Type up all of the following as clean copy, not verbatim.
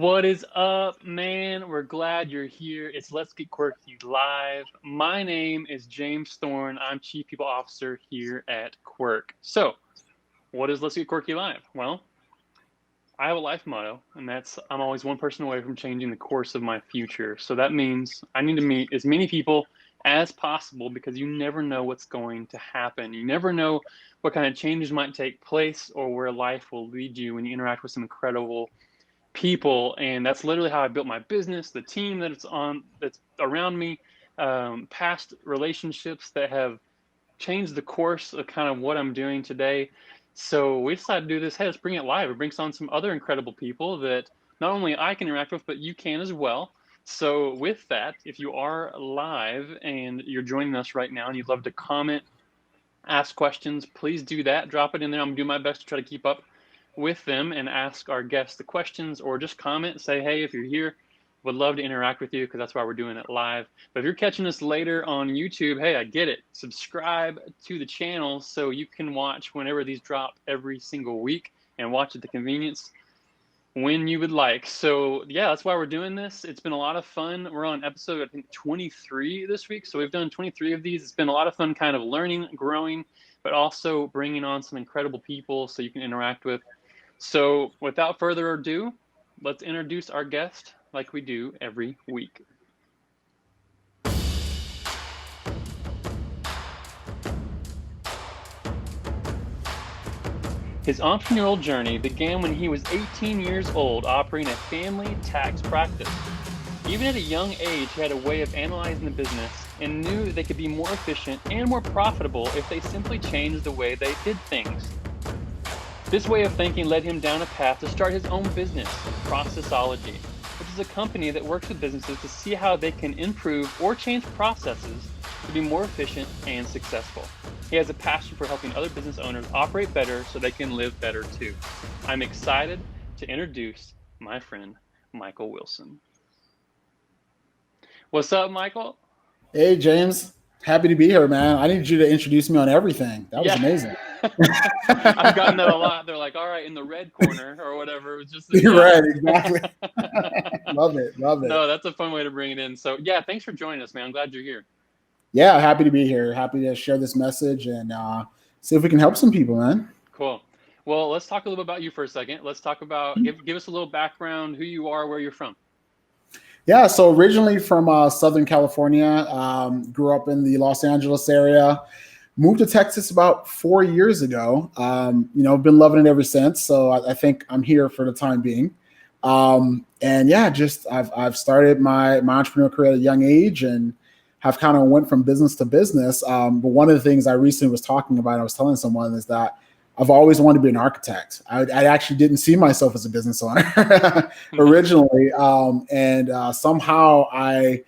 What is up, man? We're glad you're here. It's Let's Get Quirky Live. My name is James Thorne. I'm Chief People Officer here at Quirk. So, what is Let's Get Quirky Live? Well, I have a life motto, and that's I'm always one person away from changing the course of my future. So that means I need to meet as many people as possible because you never know what's going to happen. You never know what kind of changes might take place or where life will lead you when you interact with some incredible people. And that's literally how I built my business, the team that's around me, past relationships that have changed the course of kind of what I'm doing today. So we decided to do this. Hey, let's bring it live. It brings on some other incredible people that not only I can interact with, but you can as well. So with that, if you are live and you're joining us right now and you'd love to comment, ask questions, please do that. Drop it in there. I'm gonna do my best to try to keep up with them and ask our guests the questions, or just comment, say, hey, if you're here, would love to interact with you, because that's why we're doing it live. But if you're catching us later on YouTube, hey, I get it. Subscribe to the channel so you can watch whenever these drop every single week and watch at the convenience when you would like. So yeah, that's why we're doing this. It's been a lot of fun. We're on episode, I think, 23 this week. So we've done 23 of these. It's been a lot of fun kind of learning, growing, but also bringing on some incredible people so you can interact with. So without further ado, let's introduce our guest like we do every week. His entrepreneurial journey began when he was 18 years old, operating a family tax practice. Even at a young age, he had a way of analyzing the business and knew they could be more efficient and more profitable if they simply changed the way they did things. This way of thinking led him down a path to start his own business, Processology, which is a company that works with businesses to see how they can improve or change processes to be more efficient and successful. He has a passion for helping other business owners operate better so they can live better too. I'm excited to introduce my friend, Michael Wilson. What's up, Michael? Hey, James. Happy to be here, man. I need you to introduce me on everything. That was amazing. I've gotten that a lot. They're like, all right, in the red corner or whatever. It was just You're right, exactly. Love it. No, that's a fun way to bring it in. So yeah, thanks for joining us, man. I'm glad you're here. Yeah, happy to be here. Happy to share this message and see if we can help some people, man. Cool. Well, let's talk a little bit about you for a second. Let's talk about, give us a little background, who you are, where you're from. Yeah, so originally from Southern California, grew up in the Los Angeles area, moved to Texas about 4 years ago. Been loving it ever since. So I think I'm here for the time being. And yeah, just I've started my entrepreneurial career at a young age and have kind of went from business to business. But one of the things I recently was talking about, I was telling someone, is that I've always wanted to be an architect. I actually didn't see myself as a business owner originally. Somehow I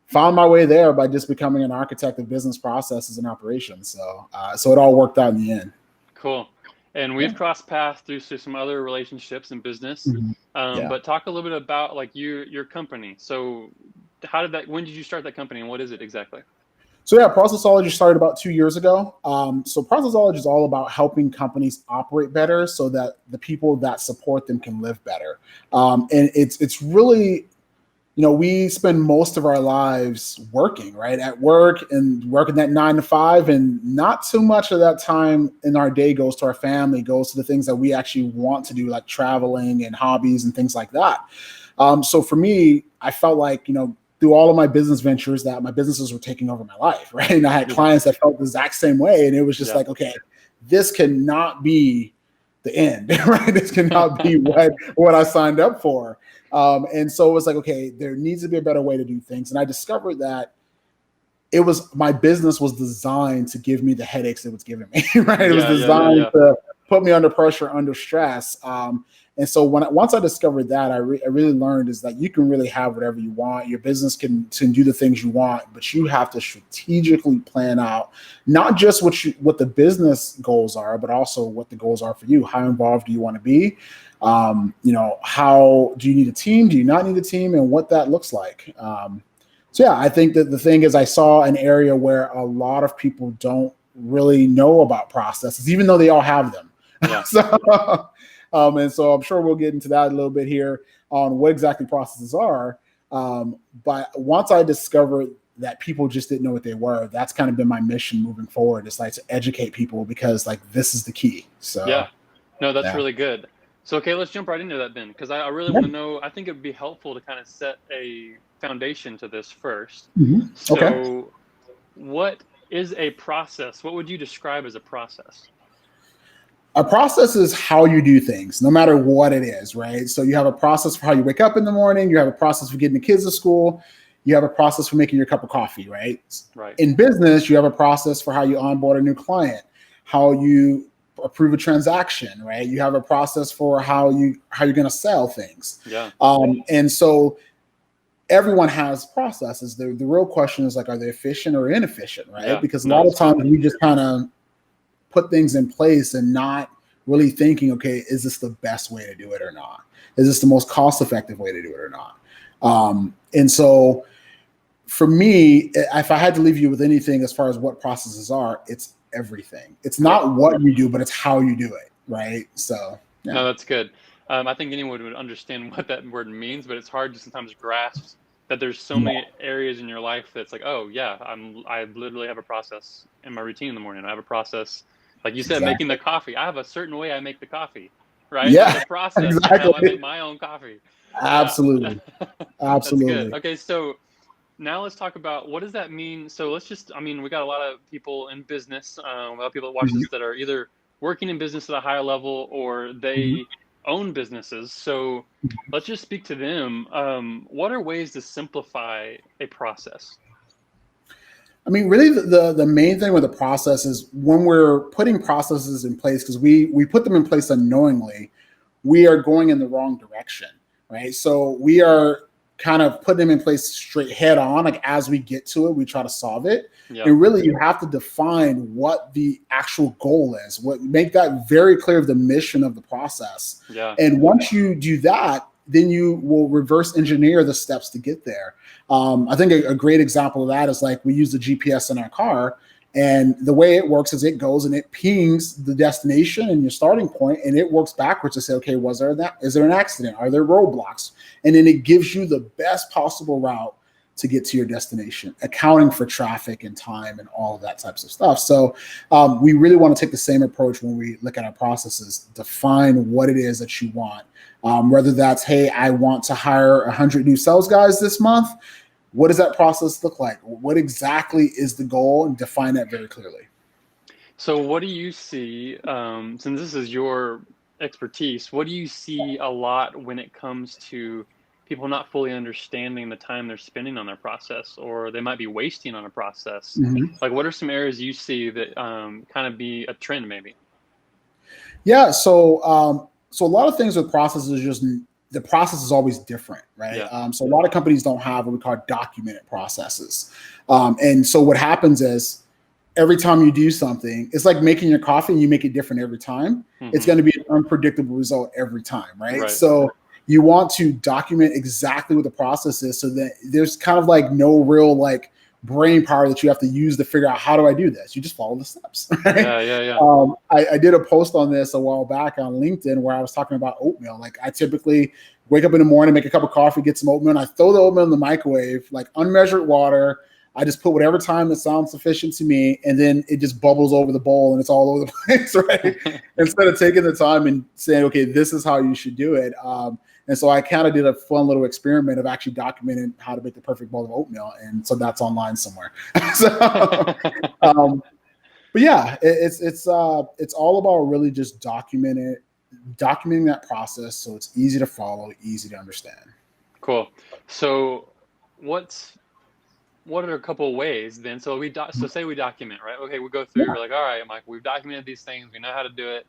found my way there by just becoming an architect of business processes and operations. So it all worked out in the end. Cool. And we've crossed paths through some other relationships in business. But talk a little bit about like your company. So when did you start that company and what is it exactly? So yeah, Processology started about 2 years ago. So Processology is all about helping companies operate better so that the people that support them can live better. And it's really, we spend most of our lives working, right? At work and working that 9 to 5, and not too much of that time in our day goes to our family, goes to the things that we actually want to do, like traveling and hobbies and things like that. So for me, I felt like, through all of my business ventures, that my businesses were taking over my life, right? And I had clients that felt the exact same way. And it was just like, okay, this cannot be the end, right? This cannot be what I signed up for. And so it was like, okay, there needs to be a better way to do things. And I discovered that my business was designed to give me the headaches it was giving me, right? It was designed to put me under pressure, under stress. And so once I discovered that, I really learned is that you can really have whatever you want. Your business can do the things you want, but you have to strategically plan out not just what the business goals are, but also what the goals are for you. How involved do you want to be? How do you need a team? Do you not need a team? And what that looks like. So yeah, I think that the thing is I saw an area where a lot of people don't really know about processes, even though they all have them. Yeah. And so I'm sure we'll get into that a little bit here on what exactly processes are. But once I discovered that people just didn't know what they were, that's kind of been my mission moving forward. It's like to educate people, because like this is the key. So Yeah. No, that's yeah. really good. So, okay, let's jump right into that then, because I really Yeah. want to know. I think it would be helpful to kind of set a foundation to this first. Okay. So, what is a process? What would you describe as a process? A process is how you do things, no matter what it is, right? So you have a process for how you wake up in the morning. You have a process for getting the kids to school. You have a process for making your cup of coffee, right? Right. In business, you have a process for how you onboard a new client, how you approve a transaction, right? You have a process for how you're going to sell things. Yeah. And so everyone has processes. The real question is like, are they efficient or inefficient, right? Yeah. Because a No, lot of that's good. times we just kind of put things in place and not really thinking, okay, is this the best way to do it or not? Is this the most cost-effective way to do it or not? And so for me, if I had to leave you with anything as far as what processes are, it's everything. It's not what you do, but it's how you do it, right? So yeah. No, that's good. I think anyone would understand what that word means, but it's hard to sometimes grasp that there's so many areas in your life that's like, oh yeah, I literally have a process in my routine in the morning. I have a process, like you said, making the coffee. I have a certain way I make the coffee, right? Yeah, Like a process exactly. how I make my own coffee. Absolutely. Yeah. Absolutely. That's good. Okay, so now let's talk about what does that mean. So let's just, I mean, we got a lot of people in business, a lot of people that watch this that are either working in business at a higher level or they own businesses. So let's just speak to them. What are ways to simplify a process? I mean, really, the main thing with the process is when we're putting processes in place, because we put them in place unknowingly, we are going in the wrong direction, right? So we are kind of putting them in place straight head on. Like as we get to it, we try to solve it. Yeah. And really, you have to define what the actual goal is. Make that very clear of the mission of the process. Yeah. And once you do that, then you will reverse engineer the steps to get there. I think a great example of that is like we use the GPS in our car, and the way it works is it goes and it pings the destination and your starting point, and it works backwards to say, okay, is there an accident? Are there roadblocks? And then it gives you the best possible route to get to your destination, accounting for traffic and time and all of that types of stuff. So we really want to take the same approach when we look at our processes. Define what it is that you want. Whether that's, hey, I want to hire 100 new sales guys this month. What does that process look like? What exactly is the goal? And define that very clearly. So what do you see, since this is your expertise, what do you see a lot when it comes to people not fully understanding the time they're spending on their process, or they might be wasting on a process? Like what are some areas you see that kind of be a trend maybe? Yeah, so a lot of things with processes, just the process is always different, right? Yeah. So a lot of companies don't have what we call documented processes. And so what happens is every time you do something, it's like making your coffee and you make it different every time. It's going to be an unpredictable result every time, right? So you want to document exactly what the process is so that there's kind of like no real like brain power that you have to use to figure out how do I do this. You just follow the steps. Right? Yeah. I did a post on this a while back on LinkedIn where I was talking about oatmeal. Like I typically wake up in the morning, make a cup of coffee, get some oatmeal, and I throw the oatmeal in the microwave, like unmeasured water. I just put whatever time that sounds sufficient to me, and then it just bubbles over the bowl and it's all over the place, right? Instead of taking the time and saying, okay, this is how you should do it. And so I kind of did a fun little experiment of actually documenting how to make the perfect bowl of oatmeal. And so that's online somewhere. But yeah, it's all about really just documenting that process so it's easy to follow, easy to understand. Cool. So what are a couple of ways then? So so say we document, right? Okay, we go through, we're like, all right, Mike, we've documented these things, we know how to do it.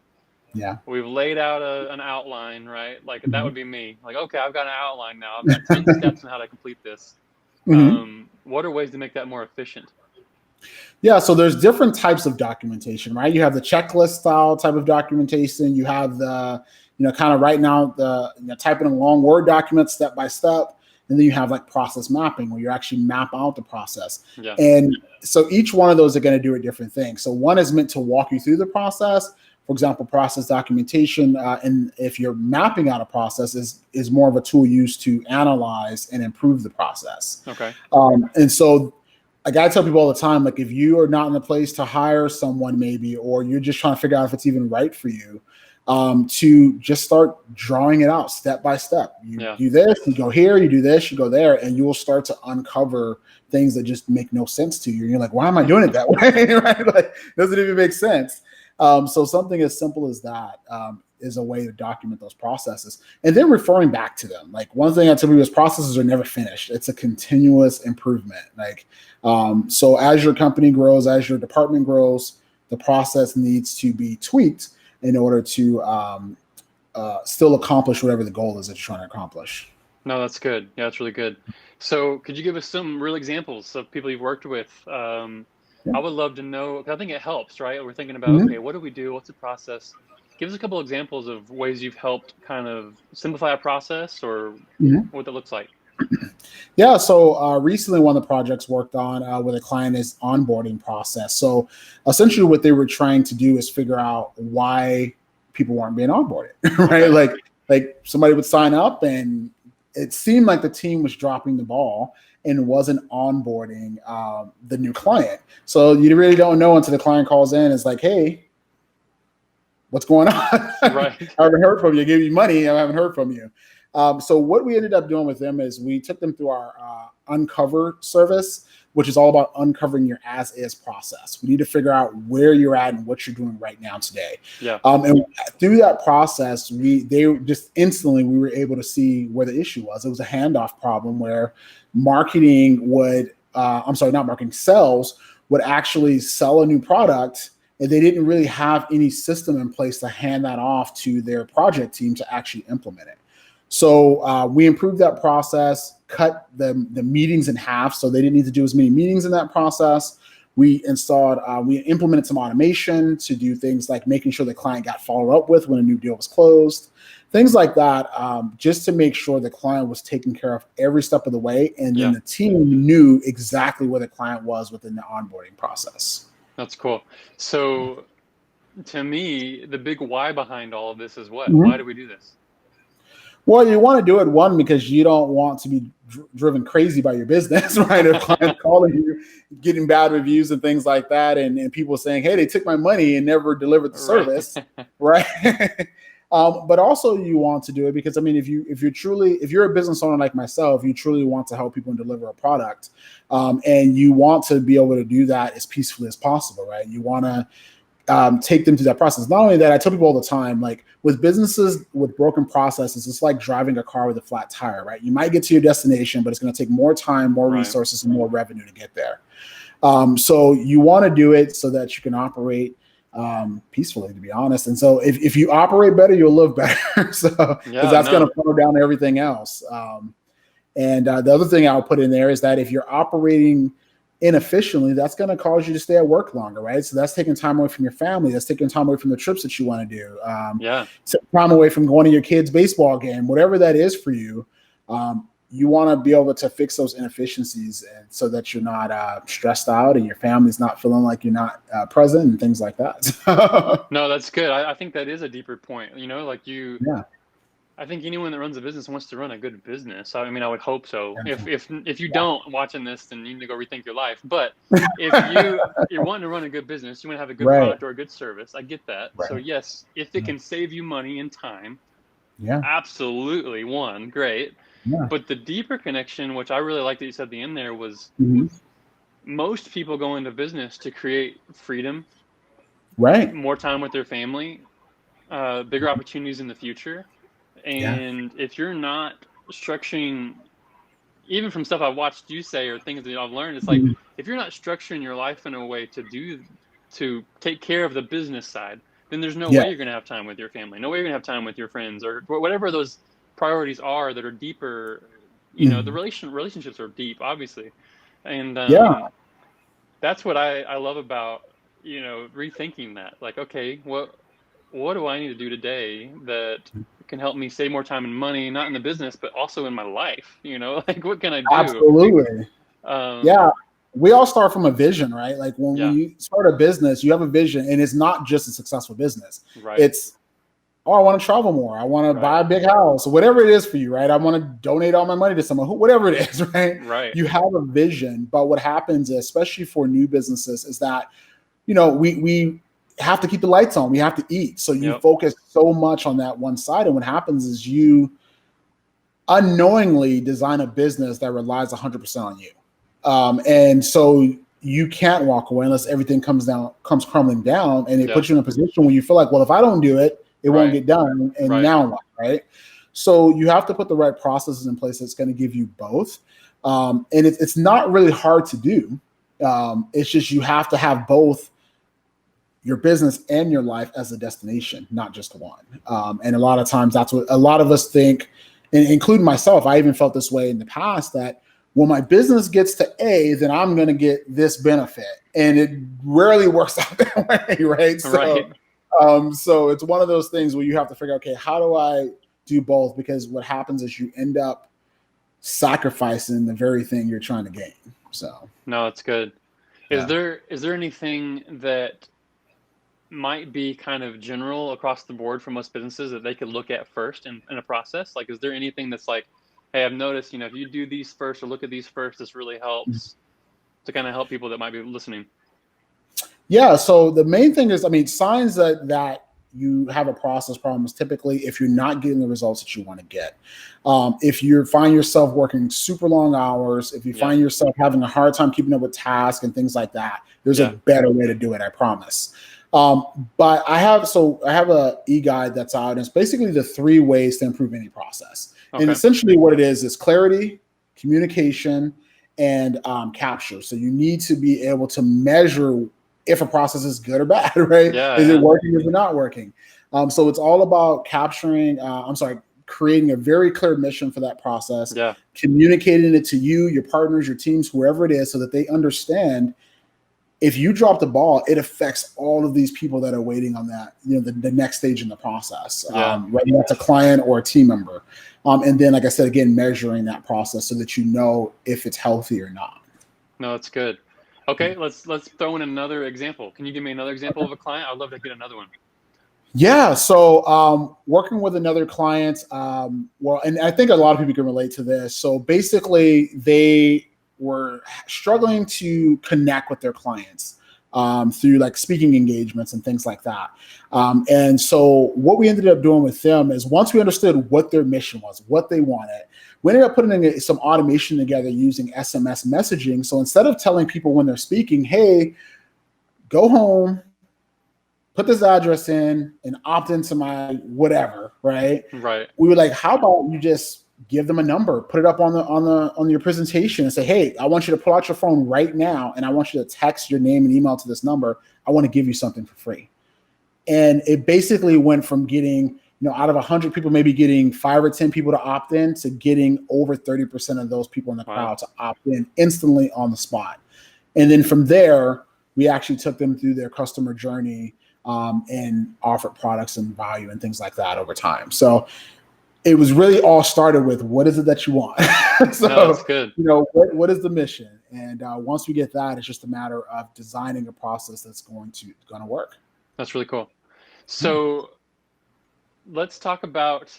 Yeah. We've laid out an outline, right? Like that would be me. Like, okay, I've got an outline now. I've got 10 steps on how to complete this. What are ways to make that more efficient? Yeah, so there's different types of documentation, right? You have the checklist style type of documentation. You have the, kind of right now typing in a long Word document step by step. And then you have like process mapping where you actually map out the process. Yeah. And so each one of those are going to do a different thing. So one is meant to walk you through the process. for example, process documentation. And if you're mapping out a process, is more of a tool used to analyze and improve the process. Okay. And so like I tell people all the time, like if you are not in the place to hire someone maybe, or you're just trying to figure out if it's even right for you, to just start drawing it out step by step. You do this, you go here, you do this, you go there, and you will start to uncover things that just make no sense to you. And you're like, why am I doing it that way? Right? Like, doesn't even make sense. So something as simple as that is a way to document those processes, and then referring back to them. Like one thing I tell people is processes are never finished. It's a continuous improvement. Like, so as your company grows, as your department grows, the process needs to be tweaked in order to still accomplish whatever the goal is that you're trying to accomplish. No, that's good. Yeah, that's really good. So could you give us some real examples of people you've worked with? I would love to know, 'cause I think it helps, right? We're thinking about, okay, what do we do? What's the process? Give us a couple examples of ways you've helped kind of simplify a process or what that looks like. Yeah, so recently one of the projects worked on with a client is onboarding process. So essentially what they were trying to do is figure out why people weren't being onboarded, right? Okay. Like somebody would sign up and it seemed like the team was dropping the ball and wasn't onboarding the new client. So you really don't know until the client calls in. It's like, hey, what's going on? Right. I haven't heard from you. I gave you money. I haven't heard from you. So what we ended up doing with them is we took them through our Uncover service, which is all about uncovering your as-is process. We need to figure out where you're at and what you're doing right now today. Yeah. And through that process, we were able to see where the issue was. It was a handoff problem where sales would actually sell a new product, and they didn't really have any system in place to hand that off to their project team to actually implement it. So we improved that process, cut the meetings in half, so they didn't need to do as many meetings in that process. We implemented some automation to do things like making sure the client got followed up with when a new deal was closed, things like that, just to make sure the client was taken care of every step of the way, and then the team knew exactly where the client was within the onboarding process. That's cool. So to me, the big why behind all of this is what? Why do we do this? Well, you want to do it, one, because you don't want to be driven crazy by your business, right? If clients calling you, getting bad reviews and things like that, and people saying, hey, they took my money and never delivered the service, right? But also you want to do it because, I mean, if you're a business owner like myself, you truly want to help people and deliver a product. And you want to be able to do that as peacefully as possible, right? You want to take them through that process. Not only that, I tell people all the time, like with businesses with broken processes, it's like driving a car with a flat tire, right? You might get to your destination, but it's going to take more time, more resources, and more revenue to get there. So you want to do it so that you can operate peacefully, to be honest. And so if you operate better, you'll live better. So that's going to funnel down to everything else. And the other thing I'll put in there is that if you're operating inefficiently, that's going to cause you to stay at work longer, right? So that's taking time away from your family. That's taking time away from the trips that you want to do. Time away from going to your kid's baseball game, whatever that is for you. You want to be able to fix those inefficiencies, and so that you're not stressed out and your family's not feeling like you're not present and things like that. No, that's good. I think that is a deeper point. Like I think anyone that runs a business wants to run a good business. I mean, I would hope so. If you don't watching this, then you need to go rethink your life. But if you're wanting to run a good business, you want to have a good product or a good service. I get that. So yes, if it can save you money and time, absolutely, great. But the deeper connection, which I really like that you said at the end there, was most people go into business to create freedom, more time with their family, bigger opportunities in the future. And if you're not structuring, even from stuff I've watched you say or things that I've learned, it's like if you're not structuring your life in a way to take care of the business side, then there's no way you're going to have time with your family. No way you're going to have time with your friends or whatever those priorities are that are deeper. The relationships are deep, obviously. And that's what I love about, rethinking that. Like, okay, what do I need to do today that can help me save more time and money, not in the business, but also in my life? Like, what can I do? Absolutely. we all start from a vision, right? Like when Yeah. we start a business, you have a vision, and it's not just a successful business. Right. It's, oh, I want to travel more. I want to buy a big house, whatever it is for you, right? I want to donate all my money to someone, whatever it is, right? Right. You have a vision, but what happens, especially for new businesses, is that, you know, we have to keep the lights on. We have to eat. So you focus so much on that one side, and what happens is you unknowingly design a business that relies 100% on you. And so you can't walk away unless everything comes crumbling down, and it puts you in a position where you feel like, well, if I don't do it, it won't get done. And now what, right? So you have to put the right processes in place that's going to give you both. And it's not really hard to do. It's just you have to have both your business and your life as a destination, not just one. And a lot of times that's what a lot of us think, and including myself. I even felt this way in the past, that when my business gets to A, then I'm going to get this benefit. And it rarely works out that way, right? So it's one of those things where you have to figure out, okay, how do I do both? Because what happens is you end up sacrificing the very thing you're trying to gain. So no, it's good. Is there anything that might be kind of general across the board for most businesses that they could look at first in a process? Like, is there anything that's like, hey, I've noticed, if you do these first or look at these first, this really helps to kind of help people that might be listening? Yeah. So the main thing is, signs that you have a process problem is typically if you're not getting the results that you want to get. If you find yourself working super long hours, if you find yourself having a hard time keeping up with tasks and things like that, there's a better way to do it, I promise. But I have a e-guide that's out, and it's basically the 3 ways to improve any process. Okay. And essentially what it is clarity, communication, and capture. So you need to be able to measure if a process is good or bad, right? Is it working? Is it not working? So it's all about creating a very clear mission for that process, communicating it to you, your partners, your teams, whoever it is, so that they understand if you drop the ball, it affects all of these people that are waiting on that, the next stage in the process, whether that's a client or a team member. And then, like I said, again, measuring that process so that you know if it's healthy or not. No, that's good. Okay, let's throw in another example. Can you give me another example of a client? I'd love to get another one. Yeah. So working with another client, and I think a lot of people can relate to this. So basically, they were struggling to connect with their clients through like speaking engagements and things like that. And so what we ended up doing with them is, once we understood what their mission was, what they wanted, we ended up putting in some automation together using SMS messaging. So instead of telling people when they're speaking, hey, go home, put this address in, and opt into my whatever, right? Right. We were like, how about you just give them a number, put it up on your presentation, and say, hey, I want you to pull out your phone right now, and I want you to text your name and email to this number. I want to give you something for free. And it basically went from getting, out of 100 people, maybe getting 5 or 10 people to opt in, to getting over 30% of those people in the crowd to opt in instantly on the spot. And then from there, we actually took them through their customer journey and offered products and value and things like that over time. So it was really all started with, what is it that you want? So, no, that's good. What is the mission? And once we get that, it's just a matter of designing a process that's going to work. That's really cool. So let's talk about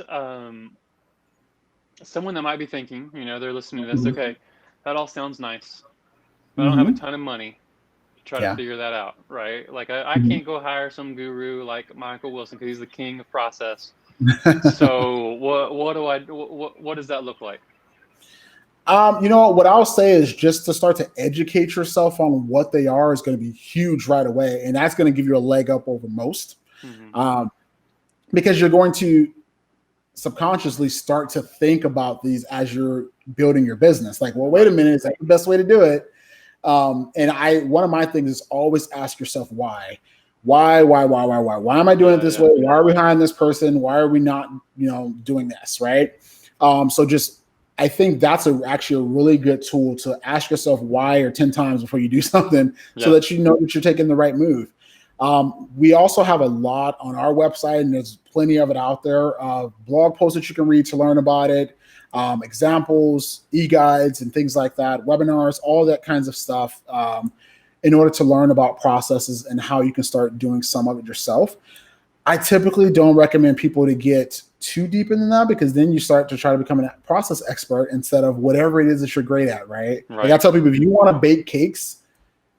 someone that might be thinking, they're listening to this. Okay, that all sounds nice, but I don't have a ton of money to try to figure that out, right? Like I can't go hire some guru like Michael Wilson, because he's the king of process. So what does that look like? What I'll say is, just to start to educate yourself on what they are is going to be huge right away. And that's going to give you a leg up over most, because you're going to subconsciously start to think about these as you're building your business. Like, well, wait a minute, is that the best way to do it? And one of my things is always ask yourself why. Why am I doing it this way? Why are we hiring this person? Why are we not, doing this, right? I think that's actually a really good tool to ask yourself why or 10 times before you do something, so that you know that you're taking the right move. We also have a lot on our website, and there's plenty of it out there. Blog posts that you can read to learn about it, examples, e-guides, and things like that, webinars, all that kinds of stuff, in order to learn about processes and how you can start doing some of it yourself. I typically don't recommend people to get too deep into that, because then you start to try to become a process expert instead of whatever it is that you're great at, right? Like I tell people, if you want to bake cakes,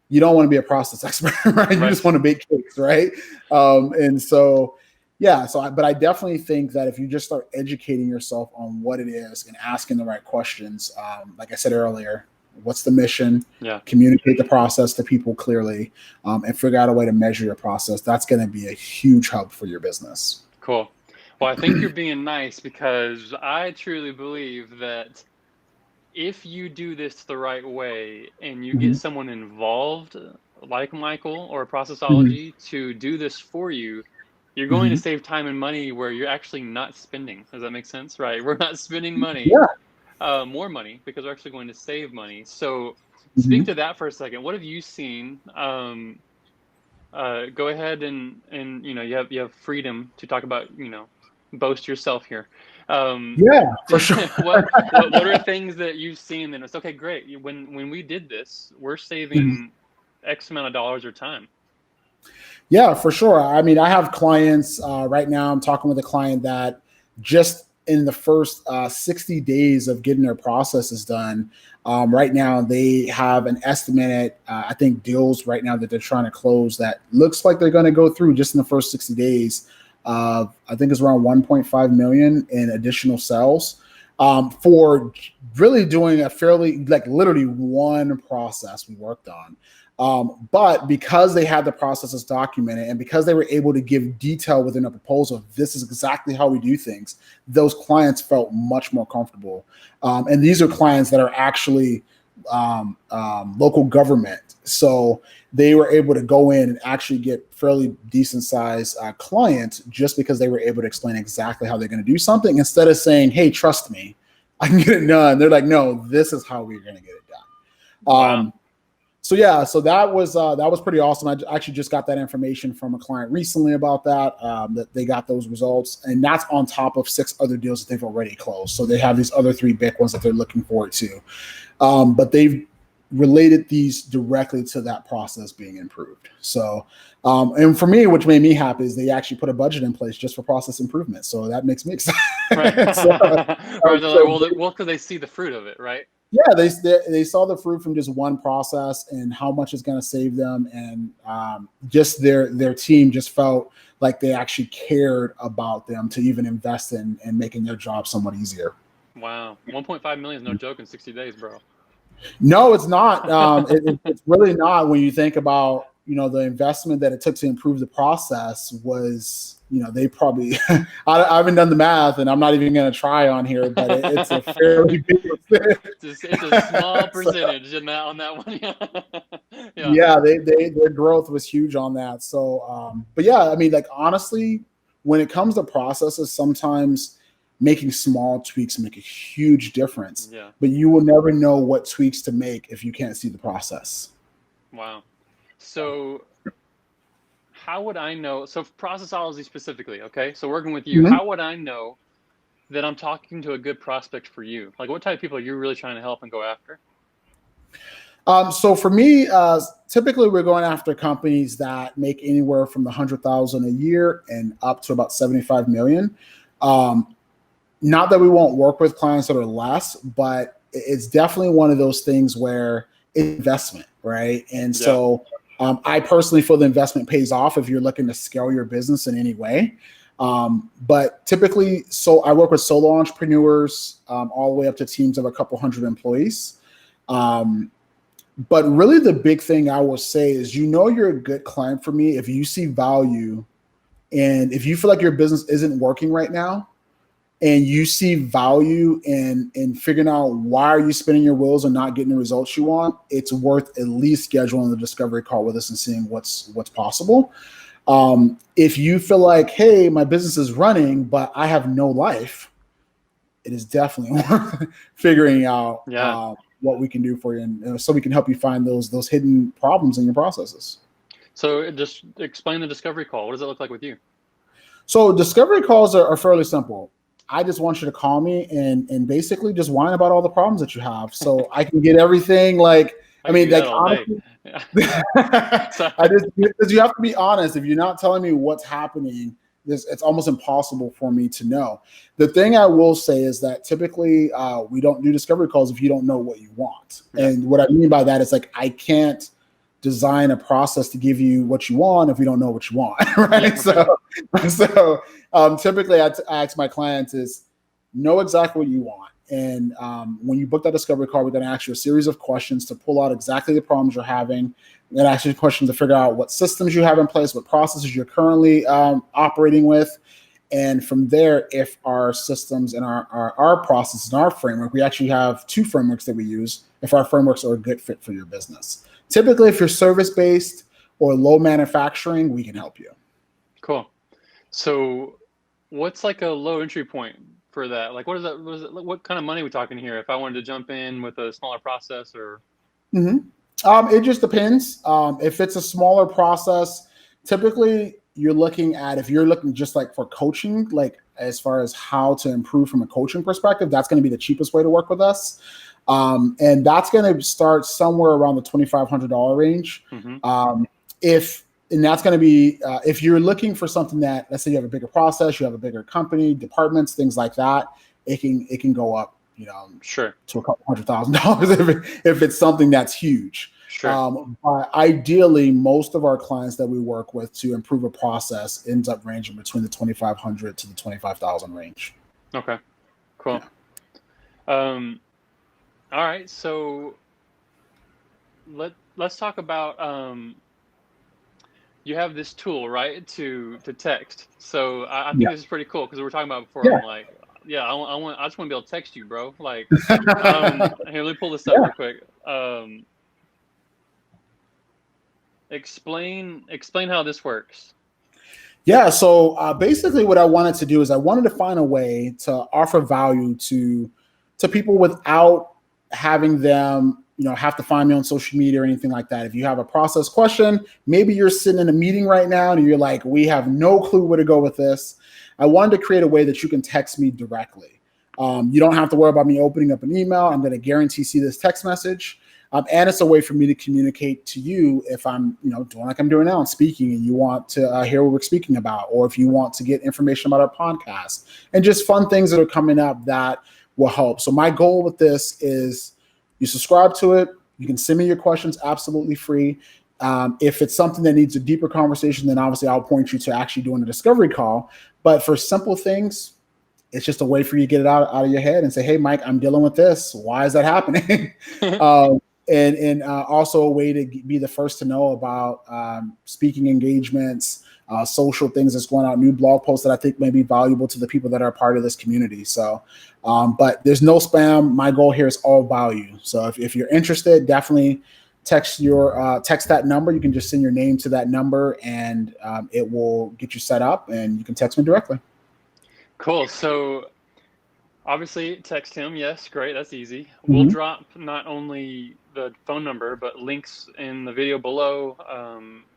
you don't want to be a process expert, right? You just want to bake cakes, right? And so, yeah. But I definitely think that if you just start educating yourself on what it is and asking the right questions, like I said earlier, what's the mission? Yeah. Communicate the process to people clearly, and figure out a way to measure your process. That's going to be a huge help for your business. Cool. Well, I think you're being nice, because I truly believe that if you do this the right way and you get someone involved like Michael or Processology to do this for you, you're going to save time and money where you're actually not spending. Does that make sense? Right. We're not spending money, more money, because we're actually going to save money. So speak to that for a second. What have you seen? Go ahead and you have freedom to talk about, boast yourself here. Yeah, for sure. what are things that you've seen that it's okay, great. When we did this, we're saving X amount of dollars or time. Yeah, for sure. I mean, I have clients right now. I'm talking with a client that just in the first 60 days of getting their processes done, right now they have an estimated, I think, deals right now that they're trying to close that looks like they're going to go through just in the first 60 days. I think it's around 1.5 million in additional sales, for really doing a fairly, like literally one process we worked on. But because they had the processes documented and because they were able to give detail within a proposal, this is exactly how we do things, those clients felt much more comfortable. And these are clients that are actually local government. So they were able to go in and actually get fairly decent sized clients just because they were able to explain exactly how they're going to do something, instead of saying, hey, trust me, I can get it done. They're like, no, this is how we're going to get it done. Wow. So yeah, so that was pretty awesome. I actually just got that information from a client recently about that, that they got those results, and that's on top of 6 other deals that they've already closed. So they have these other 3 big ones that they're looking forward to, but they've related these directly to that process being improved. So, and for me, which made me happy, is they actually put a budget in place just for process improvement. So that makes me excited. Right. So, right. Well, because they see the fruit of it, right? Yeah, they saw the fruit from just one process and how much it's going to save them, and just their team just felt like they actually cared about them to even invest in making their job somewhat easier. Wow, 1.5 million is no joke in 60 days, bro. No, it's not. It's really not. When you think about the investment that it took to improve the process was, they probably, I haven't done the math and I'm not even going to try on here, but it's a fairly big percentage. It's a small percentage on that one. Yeah, their growth was huge on that. So, but yeah, I mean, like, honestly, when it comes to processes, sometimes making small tweaks make a huge difference. Yeah. But you will never know what tweaks to make if you can't see the process. Wow. So how would I know? So Processology specifically, okay? So working with you, how would I know that I'm talking to a good prospect for you? Like, what type of people are you really trying to help and go after? So for me, typically we're going after companies that make anywhere from 100,000 a year and up to about 75 million. Not that we won't work with clients that are less, but it's definitely one of those things where investment, right? And so I personally feel the investment pays off if you're looking to scale your business in any way. But typically, so I work with solo entrepreneurs all the way up to teams of a couple hundred employees. But really the big thing I will say is, you're a good client for me if you see value, and if you feel like your business isn't working right now, and you see value in figuring out why are you spinning your wheels and not getting the results you want, it's worth at least scheduling the discovery call with us and seeing what's possible. If you feel like, hey, my business is running, but I have no life, it is definitely worth figuring out what we can do for you, and so we can help you find those hidden problems in your processes. So just explain the discovery call. What does it look like with you? So discovery calls are fairly simple. I just want you to call me and basically just whine about all the problems that you have, so I can get everything. Like, I I can mean, do that like all day. honestly, Yeah. So, I just, because you have to be honest. If you're not telling me what's happening, it's almost impossible for me to know. The thing I will say is that typically we don't do discovery calls if you don't know what you want. yeah. And what I mean by that is, like, I can't design a process to give you what you want if we don't know what you want, right? Yeah, right. So typically I ask my clients is, know exactly what you want. And when you book that discovery call, we're going to ask you a series of questions to pull out exactly the problems you're having. We're going to ask you questions to figure out what systems you have in place, what processes you're currently operating with. And from there, if our systems and our processes and our framework, we actually have two frameworks that we use, if our frameworks are a good fit for your business. Typically, if you're service-based or low manufacturing, we can help you. Cool. So what's like a low entry point for that? Like, what kind of money are we talking here? If I wanted to jump in with a smaller process or. It just depends. If it's a smaller process, typically you're looking at, if you're looking just like for coaching, like as far as how to improve from a coaching perspective, that's going to be the cheapest way to work with us. And that's going to start somewhere around the $2,500 range. And that's going to be, if you're looking for something that, let's say you have a bigger process, you have a bigger company, departments, things like that, it can go up, Sure. to a couple $100,000 if it's something that's huge. Sure. But ideally, most of our clients that we work with to improve a process ends up ranging between the 2,500 to the 25,000 range. Okay. Cool. Yeah. All right. So let's talk about you have this tool, right, to text. So I think this is pretty cool because we were talking about before. Yeah. I'm like, yeah, I just want to be able to text you, bro. Like, here, let me pull this up real quick. Explain how this works. Yeah. So basically, what I wanted to do is I wanted to find a way to offer value to people without having them, have to find me on social media or anything like that. If you have a process question, maybe you're sitting in a meeting right now and you're like, we have no clue where to go with this. I wanted to create a way that you can text me directly. You don't have to worry about me opening up an email. I'm going to guarantee see this text message. And it's a way for me to communicate to you if I'm, doing like I'm doing now and speaking, and you want to hear what we're speaking about, or if you want to get information about our podcast and just fun things that are coming up that will help. So my goal with this is you subscribe to it. You can send me your questions absolutely free. If it's something that needs a deeper conversation, then obviously I'll point you to actually doing a discovery call. But for simple things, it's just a way for you to get it out of your head and say, hey, Mike, I'm dealing with this. Why is that happening? And also a way to be the first to know about speaking engagements, social things that's going out, new blog posts that I think may be valuable to the people that are a part of this community. So, but there's no spam. My goal here is all value. So if you're interested, definitely text that number. You can just send your name to that number and it will get you set up and you can text me directly. Cool. So obviously text him. Yes. Great. That's easy. We'll drop not only the phone number, but links in the video below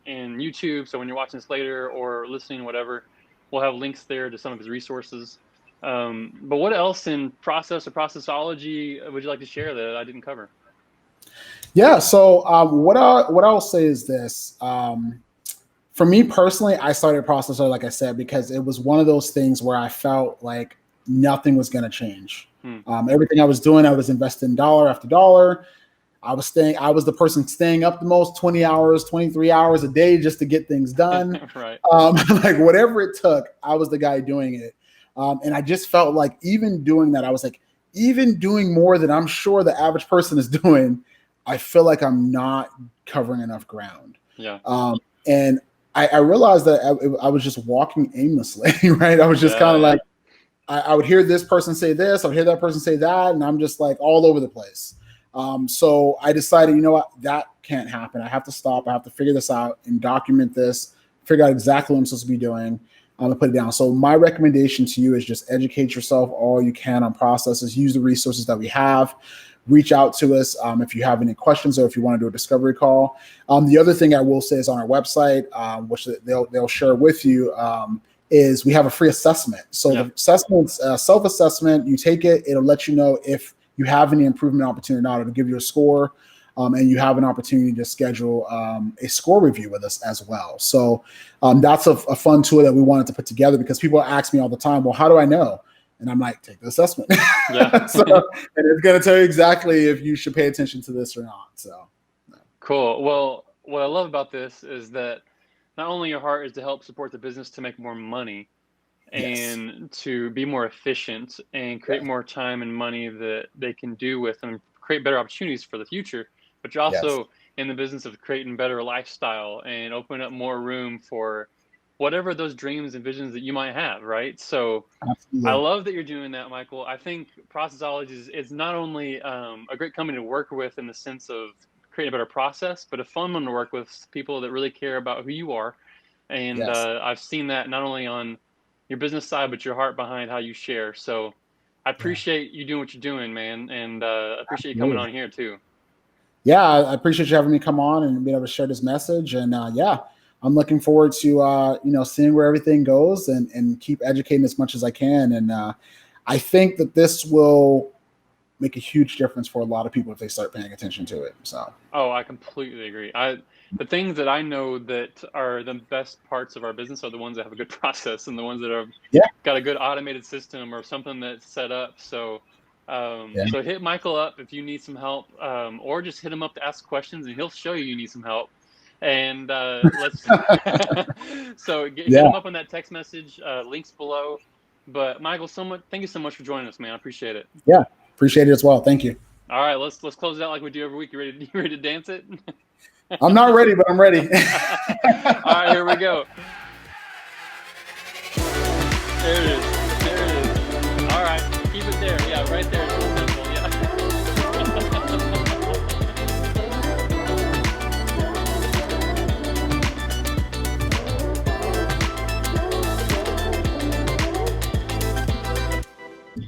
in YouTube. So when you're watching this later or listening, whatever, we'll have links there to some of his resources. But what else in process or processology would you like to share that I didn't cover? Yeah. So what I'll say is this. For me personally, I started Processology, like I said, because it was one of those things where I felt like nothing was going to change. Everything I was doing, I was investing dollar after dollar. I was the person staying up the most 20 hours, 23 hours a day just to get things done. Right. Like whatever it took, I was the guy doing it. And I just felt like even doing that, I was like, even doing more than I'm sure the average person is doing, I feel like I'm not covering enough ground. Yeah. And I realized that I was just walking aimlessly, right? I was just kind of like, I would hear this person say this, I would hear that person say that, and I'm just like all over the place. So I decided, you know what, that can't happen. I have to stop. I have to figure this out and document this, figure out exactly what I'm supposed to be doing. I'm gonna put it down. So my recommendation to you is just educate yourself all you can on processes, use the resources that we have. reach out to us if you have any questions or if you want to do a discovery call. The other thing I will say is on our website, which they'll share with you, is we have a free assessment. So the assessment's self-assessment. You take it, it'll let you know if you have any improvement opportunity or not. It'll give you a score, and you have an opportunity to schedule a score review with us as well. So that's a fun tool that we wanted to put together, because people ask me all the time, well, how do I know? And I'm like, take the assessment. Yeah. So, and it's going to tell you exactly if you should pay attention to this or not. So cool. Well, what I love about this is that not only your heart is to help support the business to make more money and to be more efficient and create more time and money that they can do with and create better opportunities for the future, but you're also in the business of creating better lifestyle and open up more room for whatever those dreams and visions that you might have, right? So I love that you're doing that, Michael. I think Processology is not only a great company to work with in the sense of creating a better process, but a fun one to work with, people that really care about who you are. And I've seen that not only on your business side, but your heart behind how you share. So I appreciate you doing what you're doing, man. And I appreciate you coming on here too. Yeah, I appreciate you having me come on and being able to share this message. And I'm looking forward to seeing where everything goes and keep educating as much as I can. And I think that this will make a huge difference for a lot of people if they start paying attention to it. So I completely agree. The things that I know that are the best parts of our business are the ones that have a good process and the ones that have got a good automated system or something that's set up. So so hit Michael up if you need some help, or just hit him up to ask questions and he'll show you need some help. And let's so hit him up on that text message, links below. But Michael, thank you so much for joining us, man. I appreciate it. Yeah, appreciate it as well. Thank you. All right, let's close it out like we do every week. You ready to dance it? I'm not ready, but I'm ready. All right, here we go. There it is.